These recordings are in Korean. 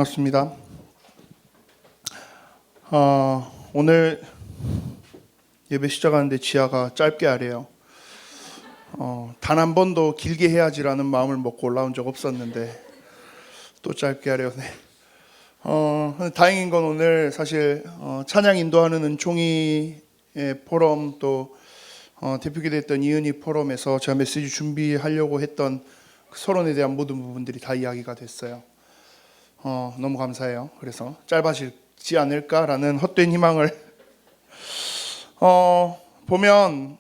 반갑습니다. 오늘 예배 시작하는데 지아가 짧게 하래요. 단 한 번도 길게 해야지라는 마음을 먹고 올라온 적 없었는데 또 짧게 하래요. 네. 다행인 건 오늘 사실 찬양 인도하는 은총이의 포럼 또 대표기도 했던 이은희 포럼에서 제가 메시지 준비하려고 했던 그 서론에 대한 모든 부분들이 다 이야기가 됐어요. 너무 감사해요. 그래서 짧아지지 않을까라는 헛된 희망을 보면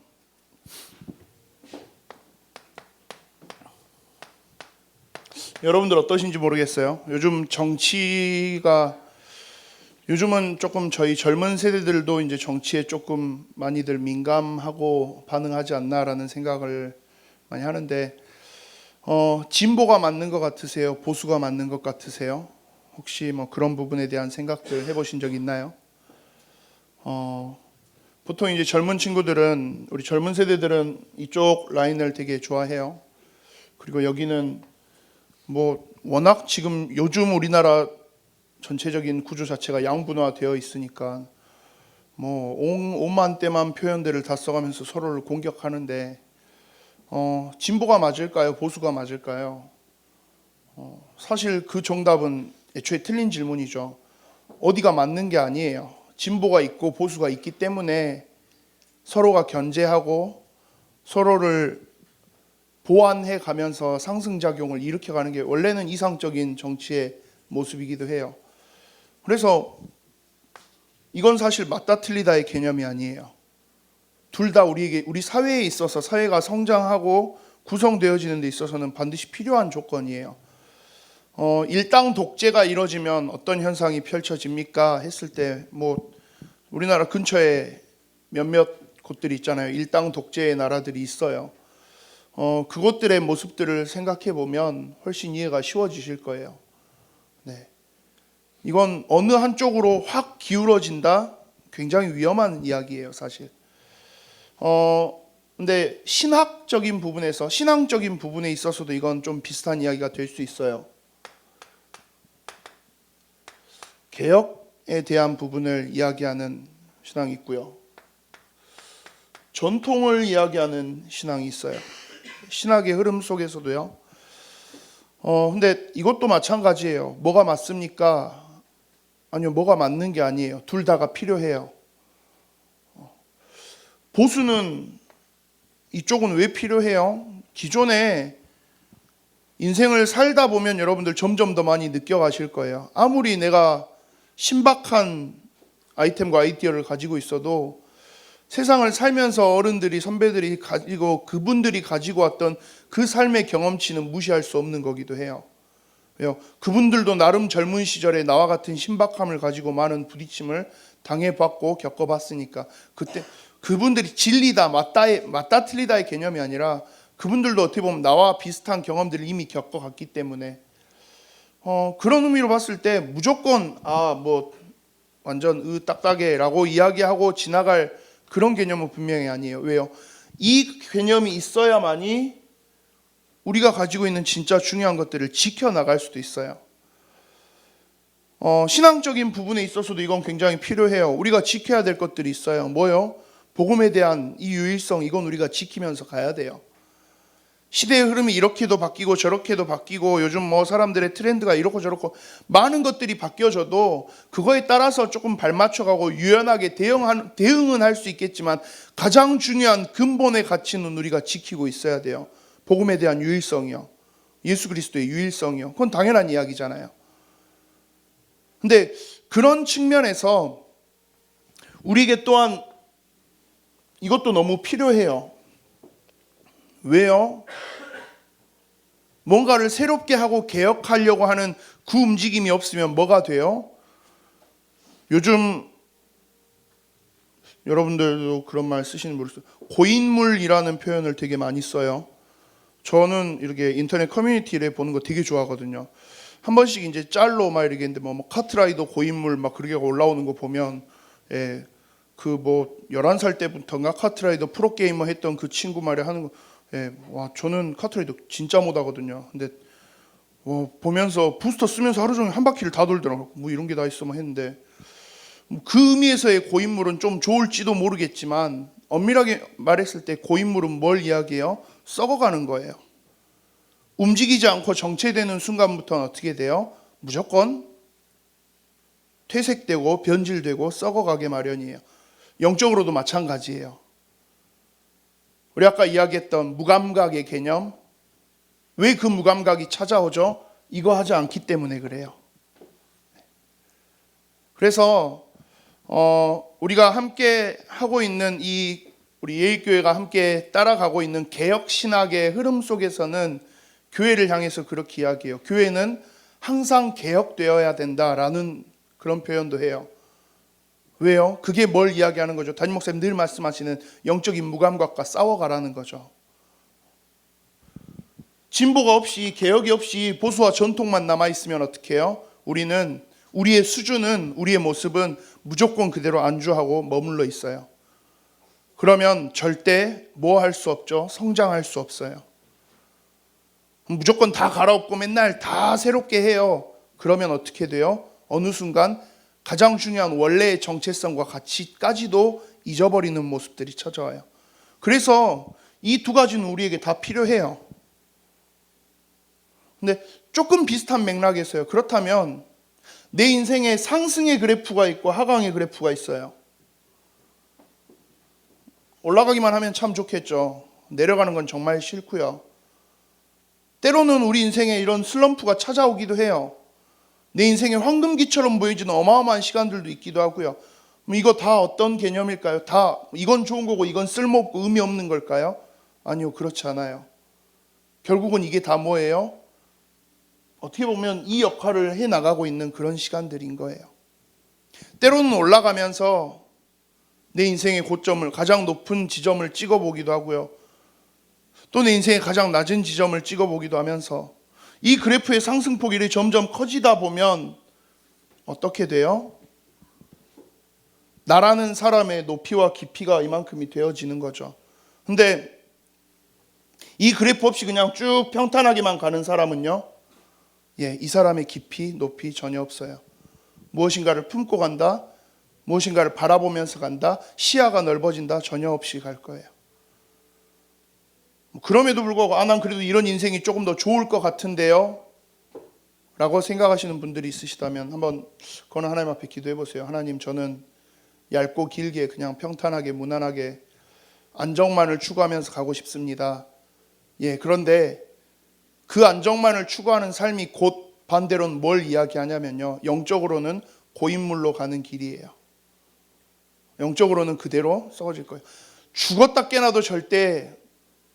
여러분들 어떠신지 모르겠어요. 요즘은 조금 저희 젊은 세대들도 이제 정치에 조금 많이들 민감하고 반응하지 않나라는 생각을 많이 하는데 진보가 맞는 것 같으세요? 보수가 맞는 것 같으세요? 혹시 뭐 그런 부분에 대한 생각들 해보신 적 있나요? 보통 이제 우리 젊은 세대들은 이쪽 라인을 되게 좋아해요. 그리고 여기는 뭐 워낙 지금 요즘 우리나라 전체적인 구조 자체가 양분화되어 있으니까 뭐 오만 때만 표현들을 다 써가면서 서로를 공격하는데 진보가 맞을까요? 보수가 맞을까요? 사실 그 정답은 애초에 틀린 질문이죠. 어디가 맞는 게 아니에요. 진보가 있고 보수가 있기 때문에 서로가 견제하고 서로를 보완해 가면서 상승작용을 일으켜가는 게 원래는 이상적인 정치의 모습이기도 해요. 그래서 이건 사실 맞다 틀리다의 개념이 아니에요. 둘 다 우리 사회에 있어서 사회가 성장하고 구성되어지는 데 있어서는 반드시 필요한 조건이에요. 일당 독재가 이루어지면 어떤 현상이 펼쳐집니까? 했을 때 뭐 우리나라 근처에 몇몇 곳들이 있잖아요. 일당 독재의 나라들이 있어요. 그것들의 모습들을 생각해 보면 훨씬 이해가 쉬워지실 거예요. 네. 이건 어느 한쪽으로 확 기울어진다? 굉장히 위험한 이야기예요, 사실. 근데 신앙적인 부분에 있어서도 이건 좀 비슷한 이야기가 될 수 있어요. 개혁에 대한 부분을 이야기하는 신앙이 있고요. 전통을 이야기하는 신앙이 있어요. 신학의 흐름 속에서도요. 근데 이것도 마찬가지예요. 뭐가 맞습니까? 아니요, 뭐가 맞는 게 아니에요. 둘 다가 필요해요. 보수는 이쪽은 왜 필요해요? 기존에 인생을 살다 보면 여러분들 점점 더 많이 느껴가실 거예요. 아무리 내가 신박한 아이템과 아이디어를 가지고 있어도 세상을 살면서 어른들이 선배들이 가지고 그분들이 가지고 왔던 그 삶의 경험치는 무시할 수 없는 거기도 해요. 왜요? 그분들도 나름 젊은 시절에 나와 같은 신박함을 가지고 많은 부딪힘을 당해봤고 겪어봤으니까 그때 그분들이 진리다 맞다 틀리다의 개념이 아니라 그분들도 어떻게 보면 나와 비슷한 경험들을 이미 겪어갔기 때문에 그런 의미로 봤을 때 무조건 뭐 완전 딱딱해라고 이야기하고 지나갈 그런 개념은 분명히 아니에요. 왜요? 이 개념이 있어야만이 우리가 가지고 있는 진짜 중요한 것들을 지켜나갈 수도 있어요. 신앙적인 부분에 있어서도 이건 굉장히 필요해요. 우리가 지켜야 될 것들이 있어요. 뭐요? 복음에 대한 이 유일성, 이건 우리가 지키면서 가야 돼요. 시대의 흐름이 이렇게도 바뀌고 저렇게도 바뀌고 요즘 뭐 사람들의 트렌드가 이렇고 저렇고 많은 것들이 바뀌어져도 그거에 따라서 조금 발맞춰가고 유연하게 대응은 할 수 있겠지만 가장 중요한 근본의 가치는 우리가 지키고 있어야 돼요. 복음에 대한 유일성이요. 예수 그리스도의 유일성이요. 그건 당연한 이야기잖아요. 근데 그런 측면에서 우리에게 또한 이것도 너무 필요해요. 왜요? 뭔가를 새롭게 하고 개혁하려고 하는 그 움직임이 없으면 뭐가 돼요? 요즘 여러분들도 그런 말 쓰시는 분 있어요. 고인물이라는 표현을 되게 많이 써요. 저는 이렇게 인터넷 커뮤니티를 보는 거 되게 좋아하거든요. 한 번씩 이제 짤로 막 이렇게 있는데 뭐 카트라이더 고인물 막 그렇게 올라오는 거 보면 그 뭐 11살 때부터인가 카트라이더 프로게이머 했던 그 친구 말에 하는 거 와 저는 카트라이더 진짜 못하거든요. 근데 보면서 부스터 쓰면서 하루 종일 한 바퀴를 다 돌더라고요. 뭐 이런 게 다 있어 뭐 했는데, 그 의미에서의 고인물은 좀 좋을지도 모르겠지만 엄밀하게 말했을 때 고인물은 뭘 이야기해요? 썩어가는 거예요. 움직이지 않고 정체되는 순간부터는 어떻게 돼요? 무조건 퇴색되고 변질되고 썩어가게 마련이에요. 영적으로도 마찬가지예요. 우리 아까 이야기했던 무감각의 개념, 왜 그 무감각이 찾아오죠? 이거 하지 않기 때문에 그래요. 그래서 우리가 함께 하고 있는 우리 예일교회가 함께 따라가고 있는 개혁 신학의 흐름 속에서는 교회를 향해서 그렇게 이야기해요. 교회는 항상 개혁되어야 된다라는 그런 표현도 해요. 왜요? 그게 뭘 이야기하는 거죠? 담임 목사님 늘 말씀하시는 영적인 무감각과 싸워가라는 거죠. 진보가 없이, 개혁이 없이 보수와 전통만 남아있으면 어떻게 해요? 우리의 수준은, 우리의 모습은 무조건 그대로 안주하고 머물러 있어요. 그러면 절대 뭐 할 수 없죠? 성장할 수 없어요. 무조건 다 갈아엎고 맨날 다 새롭게 해요. 그러면 어떻게 돼요? 어느 순간 가장 중요한 원래의 정체성과 가치까지도 잊어버리는 모습들이 찾아와요. 그래서 이 두 가지는 우리에게 다 필요해요. 근데 조금 비슷한 맥락에서요. 그렇다면 내 인생에 상승의 그래프가 있고 하강의 그래프가 있어요. 올라가기만 하면 참 좋겠죠. 내려가는 건 정말 싫고요. 때로는 우리 인생에 이런 슬럼프가 찾아오기도 해요. 내 인생의 황금기처럼 보여지는 어마어마한 시간들도 있기도 하고요. 이거 다 어떤 개념일까요? 다 이건 좋은 거고 이건 쓸모없고 의미 없는 걸까요? 아니요, 그렇지 않아요. 결국은 이게 다 뭐예요? 어떻게 보면 이 역할을 해나가고 있는 그런 시간들인 거예요. 때로는 올라가면서 내 인생의 고점을, 가장 높은 지점을 찍어보기도 하고요. 또 내 인생의 가장 낮은 지점을 찍어보기도 하면서 이 그래프의 상승폭이 점점 커지다 보면 어떻게 돼요? 나라는 사람의 높이와 깊이가 이만큼이 되어지는 거죠. 근데 이 그래프 없이 그냥 쭉 평탄하게만 가는 사람은요, 이 사람의 깊이, 높이 전혀 없어요. 무엇인가를 품고 간다, 무엇인가를 바라보면서 간다, 시야가 넓어진다, 전혀 없이 갈 거예요. 그럼에도 불구하고 난 그래도 이런 인생이 조금 더 좋을 것 같은데요 라고 생각하시는 분들이 있으시다면 한번 그거는 하나님 앞에 기도해 보세요. 하나님, 저는 얇고 길게 그냥 평탄하게 무난하게 안정만을 추구하면서 가고 싶습니다. 그런데 그 안정만을 추구하는 삶이 곧 반대로는 뭘 이야기하냐면요, 영적으로는 고인물로 가는 길이에요. 영적으로는 그대로 썩어질 거예요. 죽었다 깨나도 절대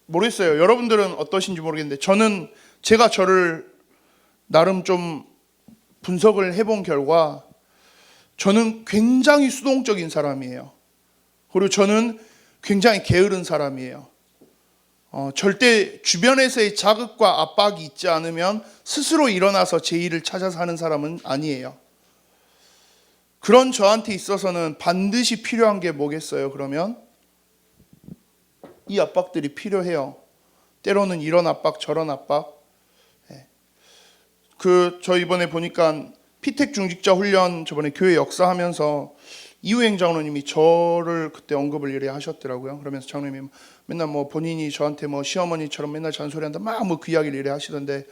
모르겠어요. 여러분들은 어떠신지 모르겠는데 제가 저를 나름 좀 분석을 해본 결과 저는 굉장히 수동적인 사람이에요. 그리고 저는 굉장히 게으른 사람이에요. 절대 주변에서의 자극과 압박이 있지 않으면 스스로 일어나서 제 일을 찾아서 하는 사람은 아니에요. 그런 저한테 있어서는 반드시 필요한 게 뭐겠어요? 그러면 이 압박들이 필요해요. 때로는 이런 압박, 저런 압박. 저 이번에 보니까 피택 중직자 훈련 저번에 교회 역사하면서 이우행 장로님이 저를 그때 언급을 이래 하셨더라고요. 그러면서 장로님이 맨날 뭐 본인이 저한테 뭐 시어머니처럼 맨날 잔소리한다 막 뭐 그 이야기를 이래 하시던데,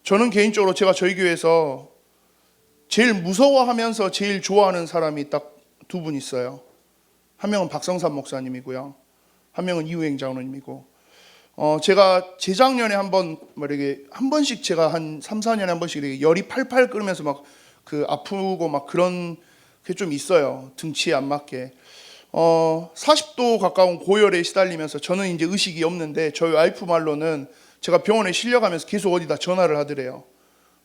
저는 개인적으로 제가 저희 교회에서 제일 무서워하면서 제일 좋아하는 사람이 딱 두 분 있어요. 한 명은 박성삼 목사님이고요. 한 명은 이우행 장로님이고, 제가 재작년에 한 번씩 제가 한 3, 4년에 한 번씩 이렇게 열이 팔팔 끓으면서 막 그 아프고 막 그런 게 좀 있어요. 등치에 안 맞게. 40도 가까운 고열에 시달리면서 저는 이제 의식이 없는데 저희 와이프 말로는 제가 병원에 실려가면서 계속 어디다 전화를 하더래요.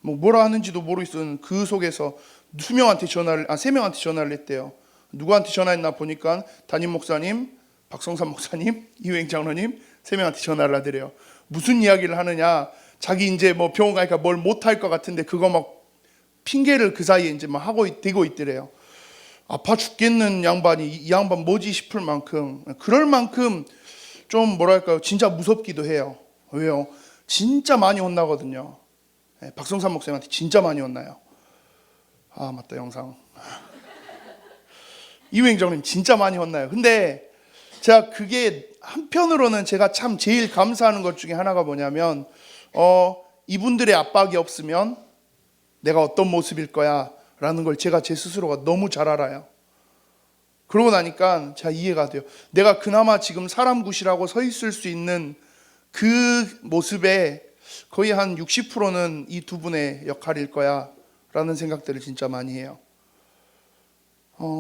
뭐라 하는지도 모르겠어요. 그 속에서 세 명한테 전화를 했대요. 누구한테 전화했나 보니까 담임 목사님, 박성삼 목사님, 이우행 장로님 세 명한테 전화를 하더래요. 무슨 이야기를 하느냐? 자기 이제 뭐 병원 가니까 뭘 못할 것 같은데 그거 막 핑계를 그 사이에 이제 막 대고 있더래요. 아파 죽겠는 양반이 이 양반 뭐지 싶을 만큼, 그럴 만큼 좀 뭐랄까요, 진짜 무섭기도 해요. 왜요? 진짜 많이 혼나거든요. 박성삼 목사님한테 진짜 많이 혼나요. 아 맞다 영상. 이회장님 진짜 많이 혼나요. 근데 제가 그게 한편으로는 제가 참 제일 감사하는 것 중에 하나가 뭐냐면 이분들의 압박이 없으면 내가 어떤 모습일 거야 라는 걸 제가 제 스스로가 너무 잘 알아요. 그러고 나니까 제가 이해가 돼요. 내가 그나마 지금 사람 굿이라고 서 있을 수 있는 그 모습에 거의 한 60%는 이 두 분의 역할일 거야 라는 생각들을 진짜 많이 해요.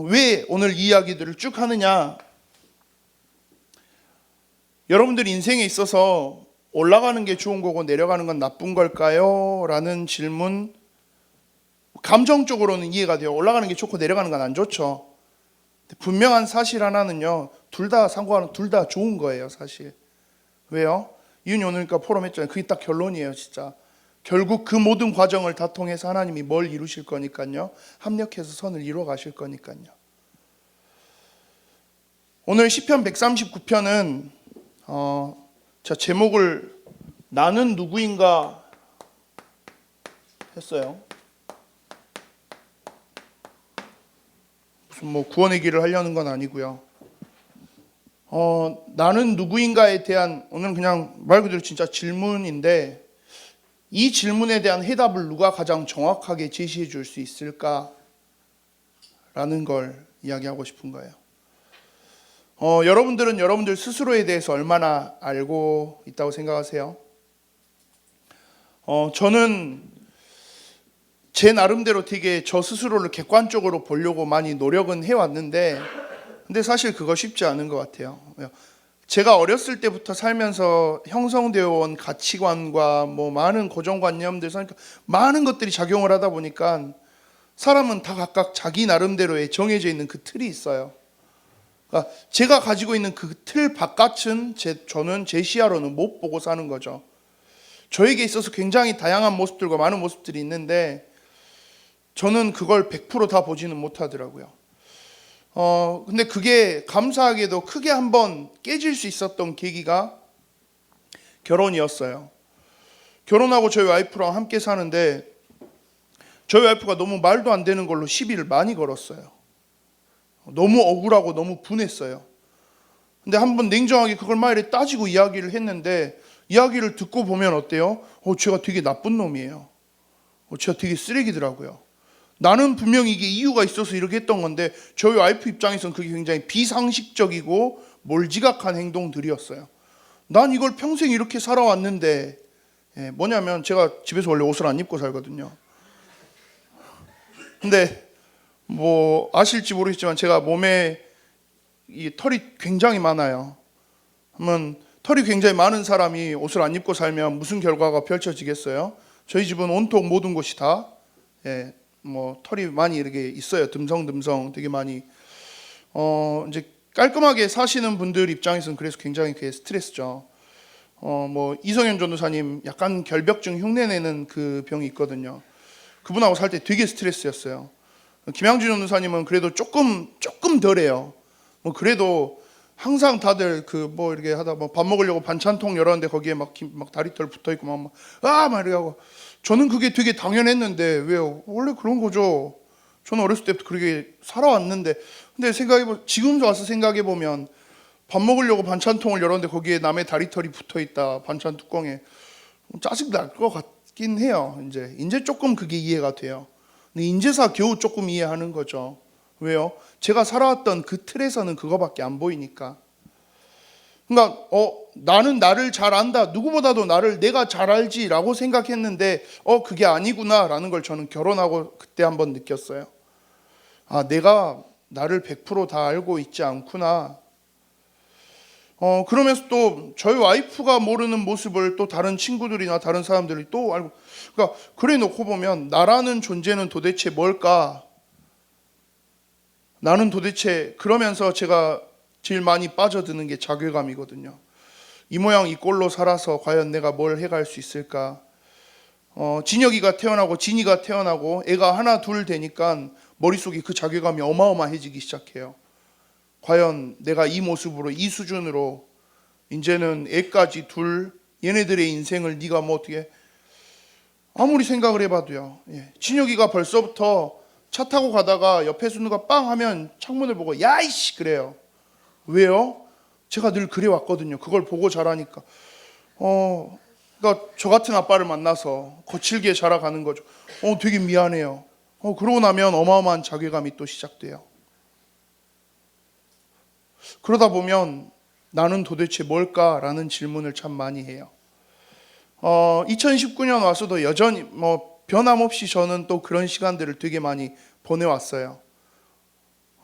왜 오늘 이 이야기들을 쭉 하느냐? 여러분들 인생에 있어서 올라가는 게 좋은 거고 내려가는 건 나쁜 걸까요? 라는 질문, 감정적으로는 이해가 돼요. 올라가는 게 좋고 내려가는 건 안 좋죠. 분명한 사실 하나는요, 둘 다 좋은 거예요, 사실. 왜요? 이윤이 오늘니까 포럼 했잖아요. 그게 딱 결론이에요, 진짜. 결국 그 모든 과정을 다 통해서 하나님이 뭘 이루실 거니까요, 합력해서 선을 이루어 가실 거니까요. 오늘 시편 139편은 자 제목을 나는 누구인가 했어요. 무슨 뭐 구원의 길을 하려는 건 아니고요. 나는 누구인가에 대한 오늘 그냥 말 그대로 진짜 질문인데, 이 질문에 대한 해답을 누가 가장 정확하게 제시해 줄 수 있을까라는 걸 이야기하고 싶은 거예요. 여러분들은 여러분들 스스로에 대해서 얼마나 알고 있다고 생각하세요? 저는 제 나름대로 되게 저 스스로를 객관적으로 보려고 많이 노력은 해왔는데, 근데 사실 그거 쉽지 않은 것 같아요. 제가 어렸을 때부터 살면서 형성되어 온 가치관과 뭐 많은 고정관념들, 많은 것들이 작용을 하다 보니까 사람은 다 각각 자기 나름대로의 정해져 있는 그 틀이 있어요. 그러니까 제가 가지고 있는 그 틀 바깥은 저는 제 시야로는 못 보고 사는 거죠. 저에게 있어서 굉장히 다양한 모습들과 많은 모습들이 있는데 저는 그걸 100% 다 보지는 못하더라고요. 근데 그게 감사하게도 크게 한번 깨질 수 있었던 계기가 결혼이었어요. 결혼하고 저희 와이프랑 함께 사는데 저희 와이프가 너무 말도 안 되는 걸로 시비를 많이 걸었어요. 너무 억울하고 너무 분했어요. 근데 한번 냉정하게 그걸 막 이렇게 따지고 이야기를 했는데, 이야기를 듣고 보면 어때요? 제가 되게 나쁜 놈이에요. 제가 되게 쓰레기더라고요. 나는 분명히 이게 이유가 있어서 이렇게 했던 건데 저희 와이프 입장에서는 그게 굉장히 비상식적이고 몰지각한 행동들이었어요. 난 이걸 평생 이렇게 살아왔는데, 뭐냐면 제가 집에서 원래 옷을 안 입고 살거든요. 근데 뭐 아실지 모르겠지만 제가 몸에 이 털이 굉장히 많아요. 그러면 털이 굉장히 많은 사람이 옷을 안 입고 살면 무슨 결과가 펼쳐지겠어요? 저희 집은 온통 모든 곳이 다 뭐 털이 많이 이렇게 있어요. 듬성듬성 되게 많이. 이제 깔끔하게 사시는 분들 입장에서는 그래서 굉장히 그게 스트레스죠. 뭐 이성현 전도사님 약간 결벽증 흉내내는 그 병이 있거든요. 그분하고 살 때 되게 스트레스였어요. 김양준 전도사님은 그래도 조금 덜해요. 뭐 그래도 항상 다들 그 뭐 이렇게 하다 뭐 밥 먹으려고 반찬통 열었는데 거기에 막 다리털 붙어 있고 막 이렇게 하고, 저는 그게 되게 당연했는데 왜요? 원래 그런 거죠. 저는 어렸을 때부터 그렇게 살아왔는데. 근데 지금 와서 생각해 보면 밥 먹으려고 반찬통을 열었는데 거기에 남의 다리털이 붙어 있다, 반찬 뚜껑에, 짜증 날 것 같긴 해요. 이제 조금 그게 이해가 돼요. 근데 인제사 겨우 조금 이해하는 거죠. 왜요? 제가 살아왔던 그 틀에서는 그거밖에 안 보이니까. 그러니까 나는 나를 잘 안다, 누구보다도 나를 내가 잘 알지라고 생각했는데 그게 아니구나라는 걸 저는 결혼하고 그때 한번 느꼈어요. 아, 내가 나를 100%다 알고 있지 않구나. 그러면서 또 저희 와이프가 모르는 모습을 또 다른 친구들이나 다른 사람들이 또 알고, 그러니까 그래 놓고 보면 나라는 존재는 도대체 뭘까? 나는 도대체, 그러면서 제가 제일 많이 빠져드는 게 자괴감이거든요. 이 모양 이 꼴로 살아서 과연 내가 뭘 해갈 수 있을까? 진혁이가 태어나고 진이가 태어나고 애가 하나 둘 되니까 머릿속에 그 자괴감이 어마어마해지기 시작해요. 과연 내가 이 모습으로 이 수준으로 이제는 애까지 둘, 얘네들의 인생을 네가 뭐 어떻게, 아무리 생각을 해봐도요. 진혁이가 벌써부터 차 타고 가다가 옆에 누가 빵 하면 창문을 보고 야이씨 그래요. 왜요? 제가 늘 그래 왔거든요. 그걸 보고 자라니까. 그러니까 저 같은 아빠를 만나서 거칠게 자라가는 거죠. 되게 미안해요. 그러고 나면 어마어마한 자괴감이 또 시작돼요. 그러다 보면 나는 도대체 뭘까라는 질문을 참 많이 해요. 2019년 와서도 여전히 변함없이 저는 또 그런 시간들을 되게 많이 보내왔어요.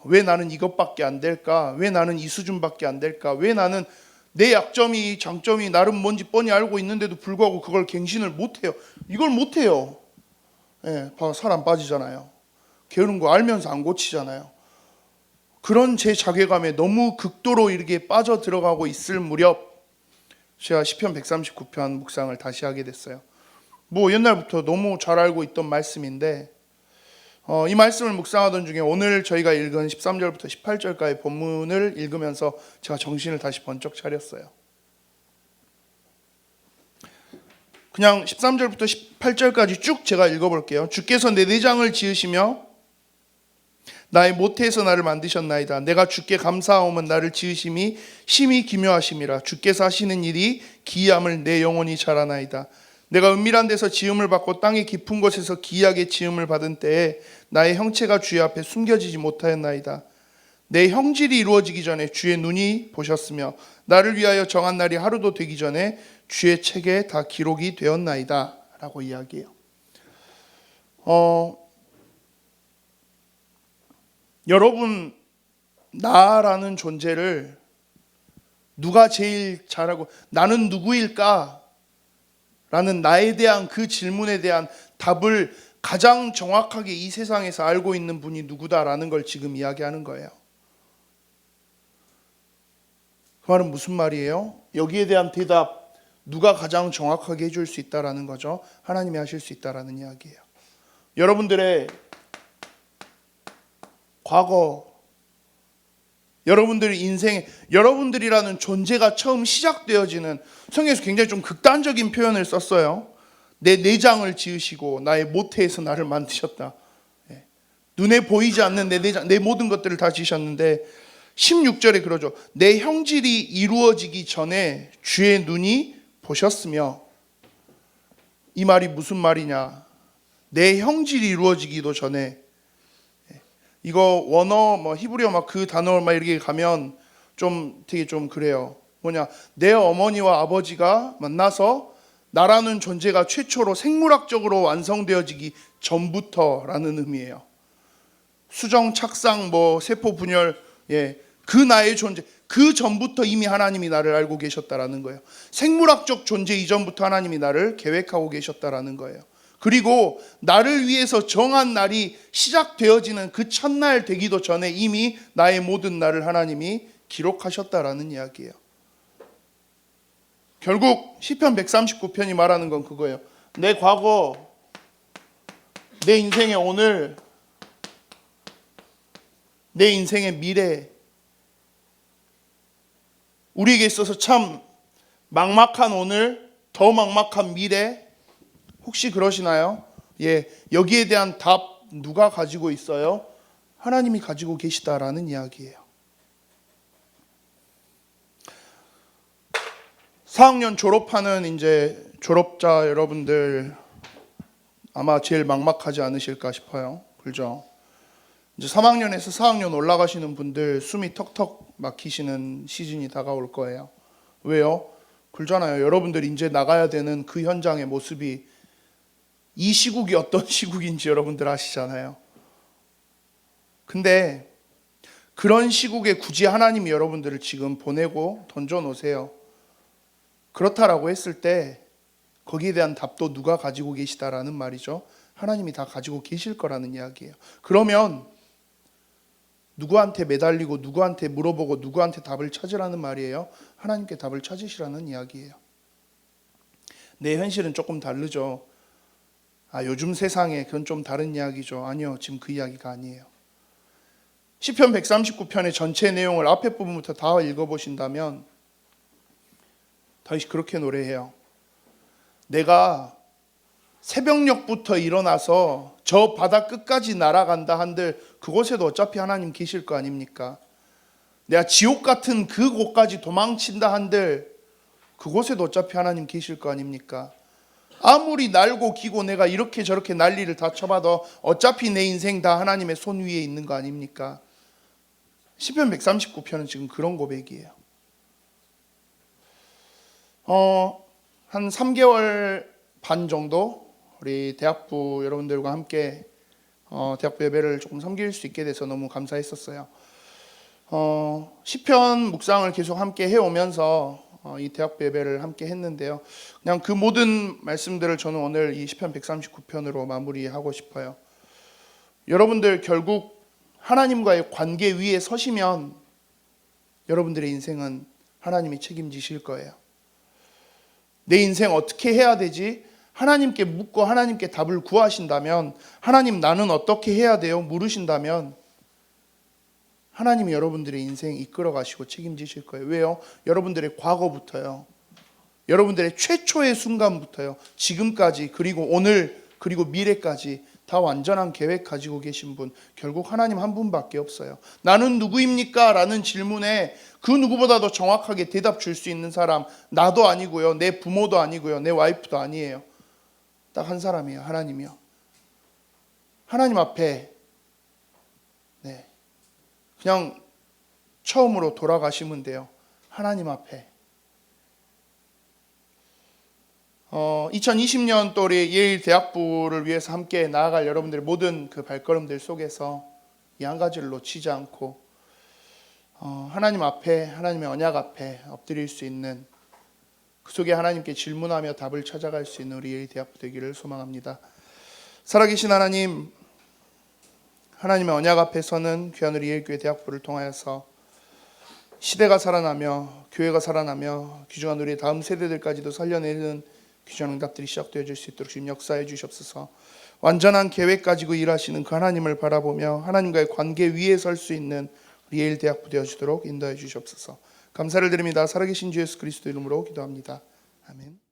왜 나는 이것밖에 안 될까? 왜 나는 이 수준밖에 안 될까? 왜 나는 내 약점이 장점이 나름 뭔지 뻔히 알고 있는데도 불구하고 그걸 갱신을 못해요. 이걸 못해요. 살 안 빠지잖아요. 게으른 거 알면서 안 고치잖아요. 그런 제 자괴감에 너무 극도로 이렇게 빠져 들어가고 있을 무렵 제가 시편 139편 묵상을 다시 하게 됐어요. 옛날부터 너무 잘 알고 있던 말씀인데 이 말씀을 묵상하던 중에 오늘 저희가 읽은 13절부터 18절까지 본문을 읽으면서 제가 정신을 다시 번쩍 차렸어요. 그냥 13절부터 18절까지 쭉 제가 읽어볼게요. 주께서 내 내장을 지으시며 나의 모태에서 나를 만드셨나이다. 내가 주께 감사하오면 나를 지으심이 심히 기묘하심이라. 주께서 하시는 일이 기이함을 내 영혼이 잘 아나이다. 내가 은밀한 데서 지음을 받고 땅의 깊은 곳에서 기이하게 지음을 받은 때에 나의 형체가 주의 앞에 숨겨지지 못하였나이다. 내 형질이 이루어지기 전에 주의 눈이 보셨으며 나를 위하여 정한 날이 하루도 되기 전에 주의 책에 다 기록이 되었나이다 라고 이야기해요. 여러분, 나라는 존재를 누가 제일 잘하고 나는 누구일까? 라는 나에 대한 그 질문에 대한 답을 가장 정확하게 이 세상에서 알고 있는 분이 누구다라는 걸 지금 이야기하는 거예요. 그 말은 무슨 말이에요? 여기에 대한 대답 누가 가장 정확하게 해줄 수 있다라는 거죠. 하나님이 하실 수 있다라는 이야기예요. 여러분들의 과거, 여러분들의 인생에 여러분들이라는 존재가 처음 시작되어지는, 성경에서 굉장히 좀 극단적인 표현을 썼어요. 내 내장을 지으시고 나의 모태에서 나를 만드셨다. 눈에 보이지 않는 내 내장, 내 모든 것들을 다 지으셨는데 16절에 그러죠. 내 형질이 이루어지기 전에 주의 눈이 보셨으며. 이 말이 무슨 말이냐? 내 형질이 이루어지기도 전에, 이거 원어 히브리어 그 단어 이렇게 가면 좀 되게 좀 그래요. 내 어머니와 아버지가 만나서 나라는 존재가 최초로 생물학적으로 완성되어지기 전부터라는 의미예요. 수정, 착상, 세포 분열, 그 나의 존재, 그 전부터 이미 하나님이 나를 알고 계셨다라는 거예요. 생물학적 존재 이전부터 하나님이 나를 계획하고 계셨다라는 거예요. 그리고 나를 위해서 정한 날이 시작되어지는 그 첫날 되기도 전에 이미 나의 모든 날을 하나님이 기록하셨다라는 이야기예요. 결국 시편 139편이 말하는 건 그거예요. 내 과거, 내 인생의 오늘, 내 인생의 미래, 우리에게 있어서 참 막막한 오늘, 더 막막한 미래, 혹시 그러시나요? 여기에 대한 답 누가 가지고 있어요? 하나님이 가지고 계시다라는 이야기예요. 4학년 졸업하는 이제 졸업자 여러분들 아마 제일 막막하지 않으실까 싶어요. 그죠? 이제 3학년에서 4학년 올라가시는 분들 숨이 턱턱 막히시는 시즌이 다가올 거예요. 왜요? 그러잖아요. 여러분들이 이제 나가야 되는 그 현장의 모습이 이 시국이 어떤 시국인지 여러분들 아시잖아요. 근데 그런 시국에 굳이 하나님이 여러분들을 지금 보내고 던져놓으세요. 그렇다라고 했을 때 거기에 대한 답도 누가 가지고 계시다라는 말이죠. 하나님이 다 가지고 계실 거라는 이야기예요. 그러면 누구한테 매달리고 누구한테 물어보고 누구한테 답을 찾으라는 말이에요? 하나님께 답을 찾으시라는 이야기예요. 내 현실은 조금 다르죠. 요즘 세상에 그건 좀 다른 이야기죠. 아니요, 지금 그 이야기가 아니에요. 시편 139편의 전체 내용을 앞에 부분부터 다 읽어보신다면 다윗이 그렇게 노래해요. 내가 새벽녘부터 일어나서 저 바다 끝까지 날아간다 한들 그곳에도 어차피 하나님 계실 거 아닙니까? 내가 지옥 같은 그곳까지 도망친다 한들 그곳에도 어차피 하나님 계실 거 아닙니까? 아무리 날고 기고 내가 이렇게 저렇게 난리를 다 쳐봐도 어차피 내 인생 다 하나님의 손 위에 있는 거 아닙니까? 시편 139편은 지금 그런 고백이에요. 한 3개월 반 정도 우리 대학부 여러분들과 함께 대학부 예배를 조금 섬길 수 있게 돼서 너무 감사했었어요. 시편 묵상을 계속 함께 해오면서 이 대학부 예배를 함께 했는데요. 그냥 그 모든 말씀들을 저는 오늘 이 시편 139편으로 마무리하고 싶어요. 여러분들 결국 하나님과의 관계 위에 서시면 여러분들의 인생은 하나님이 책임지실 거예요. 내 인생 어떻게 해야 되지? 하나님께 묻고 하나님께 답을 구하신다면, 하나님 나는 어떻게 해야 돼요? 물으신다면 하나님이 여러분들의 인생 이끌어 가시고 책임지실 거예요. 왜요? 여러분들의 과거부터요. 여러분들의 최초의 순간부터요. 지금까지 그리고 오늘 그리고 미래까지 다 완전한 계획 가지고 계신 분 결국 하나님 한 분밖에 없어요. 나는 누구입니까? 라는 질문에 그 누구보다도 정확하게 대답 줄 수 있는 사람 나도 아니고요. 내 부모도 아니고요. 내 와이프도 아니에요. 딱 한 사람이에요. 하나님이요. 하나님 앞에 그냥 처음으로 돌아가시면 돼요. 하나님 앞에. 2020년 또 우리 예일 대학부를 위해서 함께 나아갈 여러분들의 모든 그 발걸음들 속에서 이 한 가지를 놓치지 않고 하나님 앞에, 하나님의 언약 앞에 엎드릴 수 있는, 그 속에 하나님께 질문하며 답을 찾아갈 수 있는 우리 예일 대학부 되기를 소망합니다. 살아계신 하나님, 하나님의 언약 앞에서는 귀한 우리 예일교회 대학부를 통하여서 시대가 살아나며 교회가 살아나며 귀중한 우리 다음 세대들까지도 살려내는 귀중한 응답들이 시작되어질 수 있도록 주님 역사해 주시옵소서. 완전한 계획 가지고 일하시는 그 하나님을 바라보며 하나님과의 관계 위에 설 수 있는 우리 예일 대학부 되어주도록 인도해 주시옵소서. 감사를 드립니다. 살아계신 주 예수 그리스도 이름으로 기도합니다. 아멘.